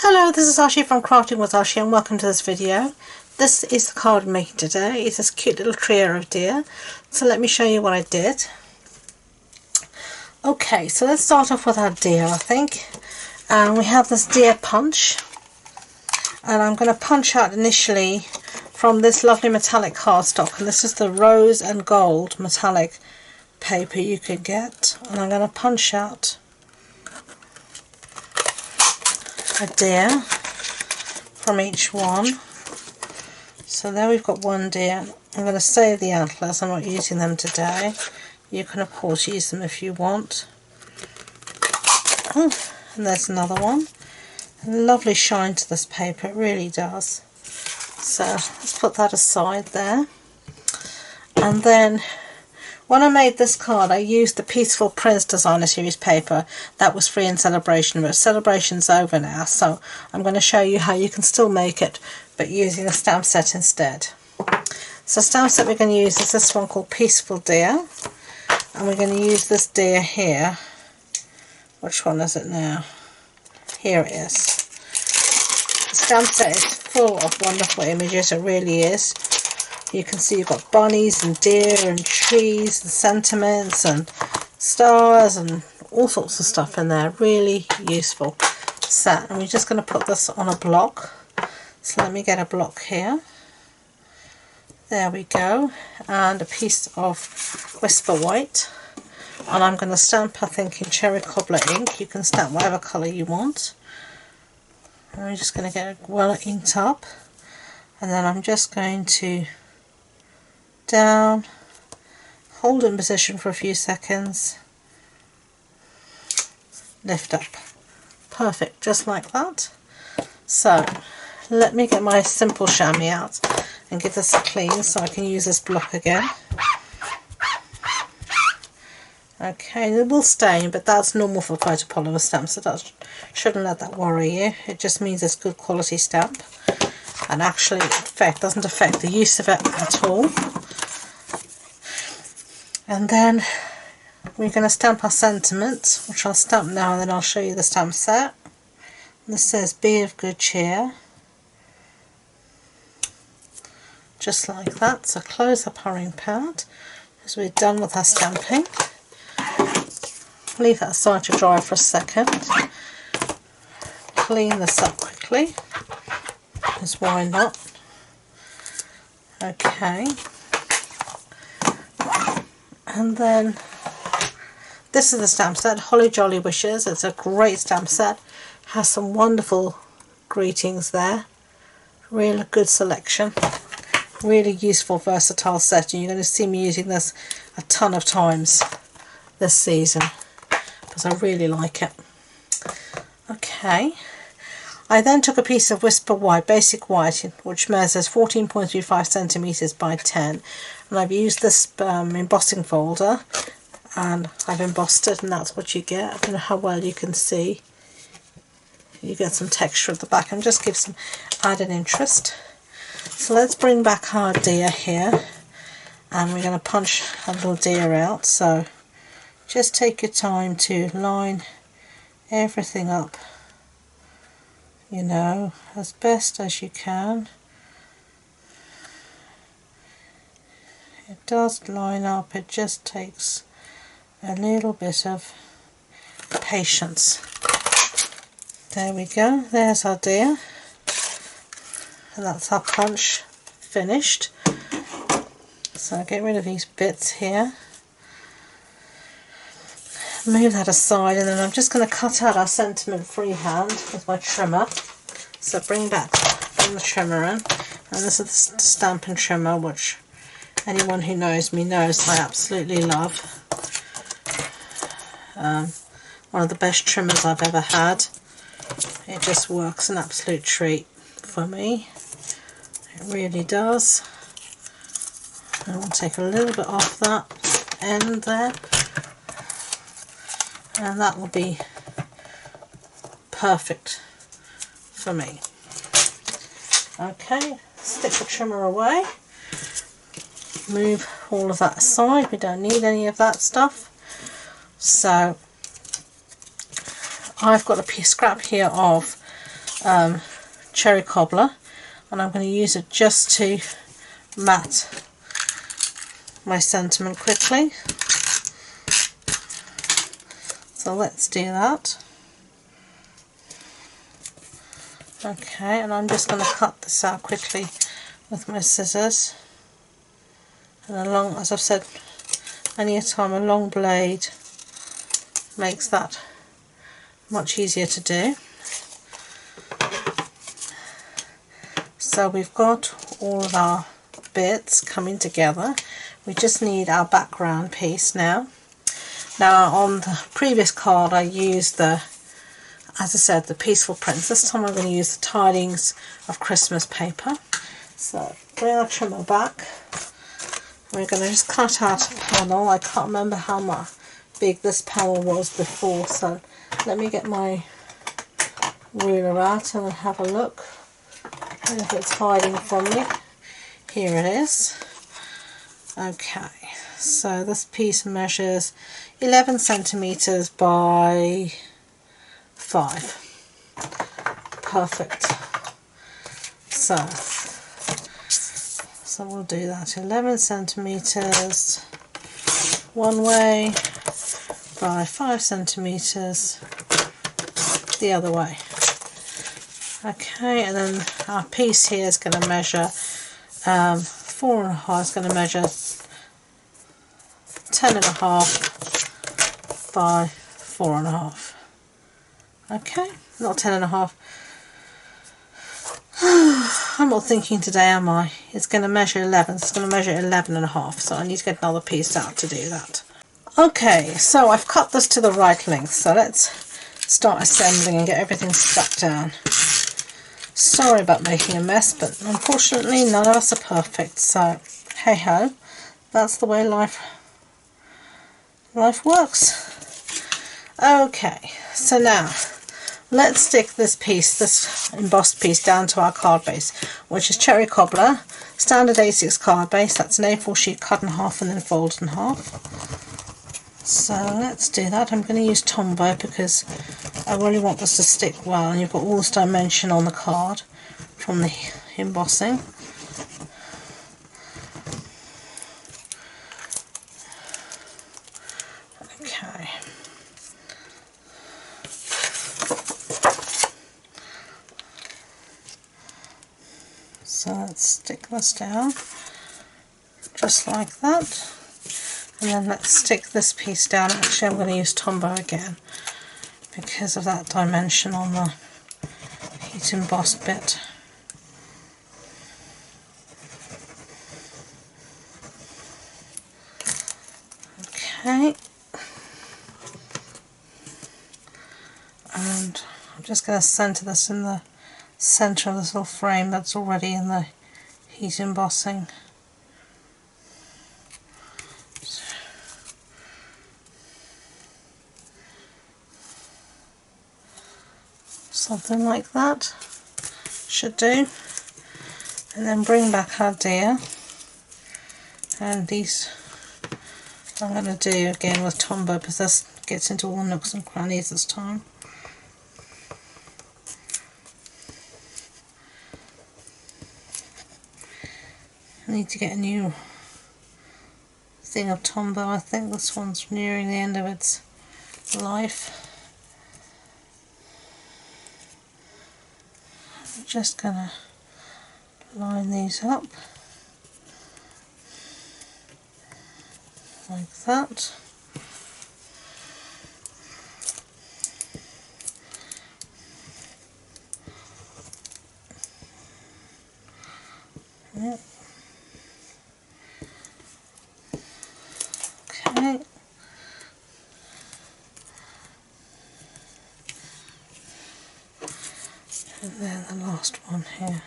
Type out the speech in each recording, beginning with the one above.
Hello, this is Ashee from Crafting with Ashee and welcome to this video. This is the card I'm making today. It's this cute little trio of deer. So let me show you what I did. Okay, so let's start off with our deer, I think. And we have this deer punch. And I'm going to punch out initially from this lovely metallic cardstock. And this is the rose and gold metallic paper you could get. And I'm going to punch out a deer from each one. So there we've got one deer. I'm going to save the antlers, I'm not using them today. You can of course use them if you want. Oh, and there's another one. A lovely shine to this paper, it really does. So let's put that aside there. And then when I made this card, I used the Peaceful Prince Designer Series paper that was free in Celebration, but Celebration's over now, so I'm going to show you how you can still make it, but using a stamp set instead. So stamp set we're going to use is this one called Peaceful Deer, and we're going to use this deer here. Which one is it now? Here it is. The stamp set is full of wonderful images, it really is. You can see you've got bunnies and deer and trees and sentiments and stars and all sorts of stuff in there. Really useful set. And we're just going to put this on a block. So let me get a block here. There we go. And a piece of Whisper White. And I'm going to stamp, I think, in Cherry Cobbler ink. You can stamp whatever colour you want. And we're just going to get it well inked up. And then I'm just going to down, hold in position for a few seconds, lift up. Perfect, just like that. So let me get my simple chamois out and give this a clean so I can use this block again. Okay, it will stain, but that's normal for photopolymer stamps, so that shouldn't let that worry you. It just means it's good quality stamp, and actually doesn't affect the use of it at all. And then we're going to stamp our sentiment, which I'll stamp now and then I'll show you the stamp set. And this says, "Be of good cheer." Just like that. So close up our ink pad as we're done with our stamping. Leave that aside to dry for a second. Clean this up quickly, because why not? Okay. And then this is the stamp set, Holly Jolly Wishes. It's a great stamp set. Has some wonderful greetings there. Really good selection. Really useful, versatile set. And you're going to see me using this a ton of times this season, because I really like it. Okay. I then took a piece of Whisper White, Basic White, which measures 14.35 centimeters by 10, and I've used this embossing folder, and I've embossed it, and that's what you get. I don't know how well you can see. You get some texture at the back and just gives some added interest. So let's bring back our deer here, and we're going to punch a little deer out. So just take your time to line everything up, you know, as best as you can. It does line up, it just takes a little bit of patience. There we go, there's our deer, and that's our punch finished. So I'll get rid of these bits here, move that aside, and then I'm just going to cut out our sentiment freehand with my trimmer. So bring the trimmer in, and this is the Stampin trimmer, which anyone who knows me knows I absolutely love. One of the best trimmers I've ever had. It just works, an absolute treat for me. It really does. And we'll take a little bit off that end there, and that will be perfect for me. Okay, stick the trimmer away, move all of that aside, we don't need any of that stuff. So I've got a scrap here of cherry cobbler, and I'm going to use it just to mat my sentiment quickly. So let's do that. Okay, and I'm just going to cut this out quickly with my scissors. And along, as I've said many a time, a long blade makes that much easier to do. So we've got all of our bits coming together. We just need our background piece now. Now on the previous card I used the, as I said, the Peaceful Prince. This time I'm going to use the Tidings of Christmas paper. So bring our trimmer back. We're going to just cut out a panel. I can't remember how big this panel was before, so let me get my ruler out and have a look. And if it's hiding from me, here it is. Okay, so this piece measures 11 centimeters by 5. Perfect. So we'll do that. 11 centimeters one way by 5 centimeters the other way. Okay, and then our piece here is going to measure 4.5. It's going to measure 10.5 by 4.5. Okay, not 10.5. I'm not thinking today, am I? It's going to measure 11, so it's going to measure 11.5, so I need to get another piece out to do that. Okay, so I've cut this to the right length, so let's start assembling and get everything stuck down. Sorry about making a mess, but unfortunately none of us are perfect, so hey ho, that's the way life works. Okay, so now let's stick this piece, this embossed piece, down to our card base, which is Cherry Cobbler, standard A6 card base. That's an A4 sheet cut in half and then folded in half. So let's do that. I'm going to use Tombow because I really want this to stick well, and you've got all this dimension on the card from the embossing. Okay. So let's stick this down just like that, and then let's stick this piece down. Actually, I'm going to use Tombow again because of that dimension on the heat embossed bit. Okay, and I'm just going to centre this in the centre of this little frame that's already in the heat embossing. Something like that should do, and then bring back our deer, and these I'm going to do again with Tombow because this gets into all the nooks and crannies this time. I need to get a new thing of Tombow. I think this one's nearing the end of its life. I'm just going to line these up like that. Yep. Okay. And then the last one here.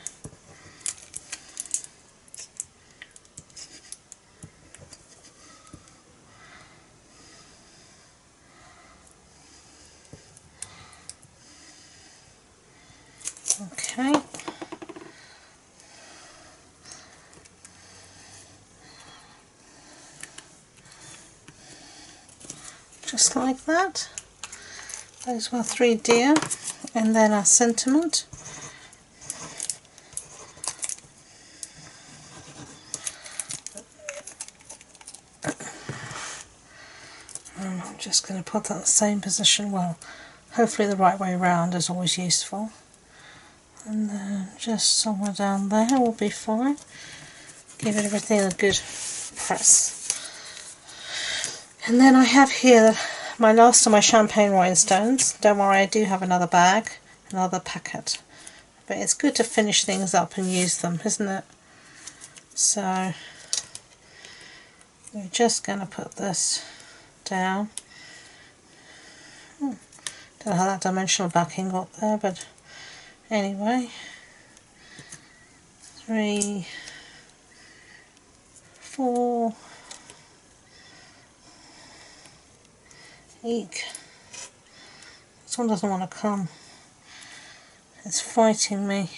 Okay. Just like that. Those were 3 deer, and then our sentiment. just going to put that in the same position. Well, hopefully the right way round is always useful. And then just somewhere down there will be fine. Give it everything a good press. And then I have here my last of my champagne rhinestones. Don't worry, I do have another bag, another packet. But it's good to finish things up and use them, isn't it? So we're just going to put this down. Don't know how that dimensional backing got there, but anyway. 3, 4, eek. This one doesn't want to come. It's fighting me.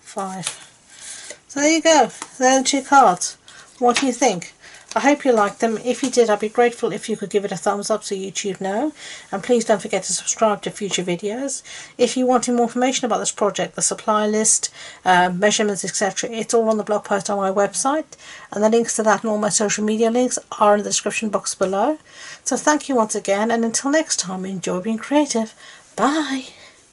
5. So there you go. There are the 2 cards. What do you think? I hope you liked them. If you did, I'd be grateful if you could give it a thumbs up so YouTube know. And please don't forget to subscribe to future videos. If you want more information about this project, the supply list, measurements, etc., it's all on the blog post on my website. And the links to that and all my social media links are in the description box below. So thank you once again, and until next time, enjoy being creative. Bye!